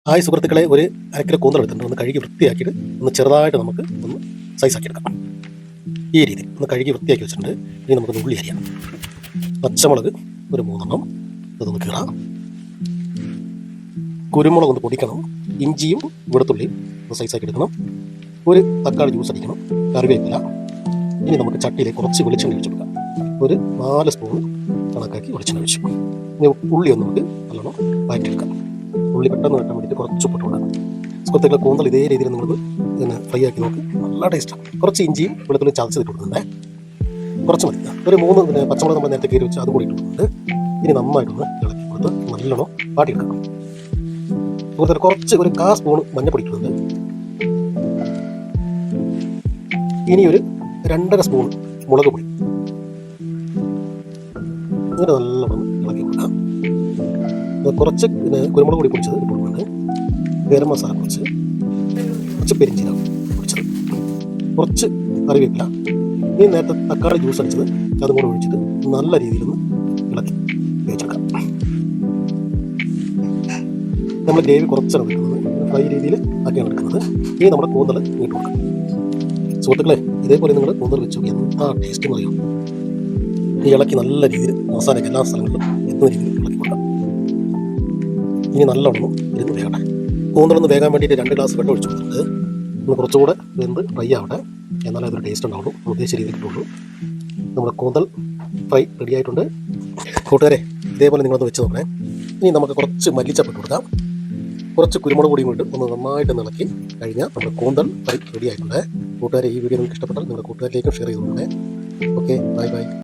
Hi സുഹൃത്തുക്കളെ, ഒരു അരക്കിലോ കൂന്തൽ എടുത്തിട്ടുണ്ട്. ഒന്ന് കഴുകി വൃത്തിയാക്കിയിട്ട് ഒന്ന് ചെറുതായിട്ട് നമുക്ക് ഒന്ന് സൈസാക്കി എടുക്കാം. ഈ രീതി ഒന്ന് കഴുകി വൃത്തിയാക്കി വെച്ചിട്ടുണ്ട്. ഇനി നമുക്കൊന്ന് ഉള്ളി അരിയാം. പച്ചമുളക് ഒരു 3 അതൊന്ന് കീറാം. കുരുമുളക് ഒന്ന് പൊടിക്കണം. ഇഞ്ചിയും വെളുത്തുള്ളിയും ഒന്ന് സൈസാക്കി എടുക്കണം. ഒരു തക്കാളി ജ്യൂസ് അടിക്കണം. കറിവേപ്പില. ഇനി നമുക്ക് ചട്ടിയിലേക്ക് കുറച്ച് വെളിച്ചെണ്ണ ഒഴിച്ചു കൊടുക്കാം. ഒരു 4 സ്പൂൺ കണക്കാക്കി വെളിച്ചെണ്ണ ഒഴിച്ചു. ഇനി ഉള്ളി ഒന്ന് നമുക്ക് നല്ലോണം വഴറ്റിയെടുക്കാം. ഉള്ളി പെട്ടെന്ന് വെട്ടാൻ വേണ്ടിയിട്ട് കുറച്ച് ഉപ്പിട്ട് കൊടുക്കണം. സുഹൃത്തുക്കളെ, കൂന്തൽ ഇതേ രീതിയിൽ നിങ്ങൾ പിന്നെ ഫ്രൈ ആക്കി നോക്ക്, നല്ല ടേസ്റ്റാണ്. കുറച്ച് ഇഞ്ചിയും വെളുത്തുള്ളിയും ചതച്ചത് ഇട്ട് കൊടുക്കുന്നുണ്ട്. കുറച്ച് മതി. ഒരു 3 പിന്നെ പച്ചമുളക് നമ്മൾ നേരത്തെ കയറി വെച്ച് അതും കൂടി ഇട്ട് കൊടുക്കുന്നുണ്ട്. ഇനി നന്നായിട്ടൊന്ന് ഇളക്കി കൊടുത്ത് നല്ലോണം വാട്ടിയെടുക്കണം. സുഹൃത്തുക്കളെ, കുറച്ച് ഒരു 1/4 സ്പൂൺ മഞ്ഞപ്പൊടി ഇട്ടിട്ടുണ്ട്. ഇനി ഒരു 2.5 സ്പൂൺ മുളക് പൊടി. ഇങ്ങനെ നല്ലോണം ഇളക്കി കൊടുക്കാം. കുറച്ച് പിന്നെ കുരുമുളക് പൊടി പൊടിച്ചത് ഇട്ട് കൊടുക്കുന്നുണ്ട്. ഗരം മസാല കുറച്ച് പെരിഞ്ചീരകം പൊടിച്ചത്, കുറച്ച് കറിവേപ്പില. ഇനി നേരത്തെ തക്കാളി ജ്യൂസ് അടിച്ചത് അതും കൂടെ ഒഴിച്ചിട്ട് നല്ല രീതിയിലൊന്ന് ഇളക്കി വേവിച്ചെടുക്കാം. നമ്മൾ ഗ്രേവി കുറച്ചാണ് വെക്കുന്നത്, ഫ്രൈ രീതിയിൽ ആക്കിയാണ് എടുക്കുന്നത്. ഇനി നമ്മുടെ കൂന്തൽ ഇട്ട് കൊടുക്കാം. സുഹൃത്തുക്കളെ, ഇതേപോലെ നിങ്ങൾ കൂന്തൽ വെച്ചു എന്താ ടേസ്റ്റ് എന്ന് അറിയാം. ഈ ഇളക്കി നല്ല രീതിയിൽ മസാലയ്ക്ക് എല്ലാ സ്ഥലങ്ങളിലും എത്തുന്ന രീതിയിൽ ഇളക്കി കൊടുക്കാം. ഇനി നല്ലോണം ഇരുന്ന് വേകട്ടെ. കൂന്തലൊന്ന് വേകാൻ വേണ്ടിയിട്ട് 2 ഗ്ലാസ് വെള്ളം ഒഴിച്ചു കൊടുത്തിട്ടുണ്ട്. ഒന്ന് കുറച്ചുകൂടെ വെന്ത് ഫ്രൈ ആവട്ടെ, എന്നാലേ അതൊരു ടേസ്റ്റ് ഉണ്ടാവുള്ളൂ, ഉദ്ദേശിച്ച രീതിയിൽ കിട്ടുള്ളൂ. നമ്മുടെ കൂന്തൽ ഫ്രൈ റെഡി ആയിട്ടുണ്ട്. കൂട്ടുകാരെ, ഇതേപോലെ നിങ്ങളൊന്ന് വെച്ച് നോക്കണേ. ഇനി നമുക്ക് കുറച്ച് മല്ലിച്ചപ്പ് ഇട്ട് കൊടുക്കാം. കുറച്ച് കുരുമുളക് പൊടിയും കൊണ്ട് ഒന്ന് നന്നായിട്ട് ഇളക്കി കഴിഞ്ഞാൽ നമ്മുടെ കൂന്തൽ ഫ്രൈ റെഡി ആയിട്ടുണ്ട്. കൂട്ടുകാരെ, ഈ വീഡിയോ നിങ്ങൾക്ക് ഇഷ്ടപ്പെട്ടാൽ നിങ്ങളുടെ കൂട്ടുകാരിലേക്കും ഷെയർ ചെയ്ത് കൊടുക്കണേ. Okay, bye bye.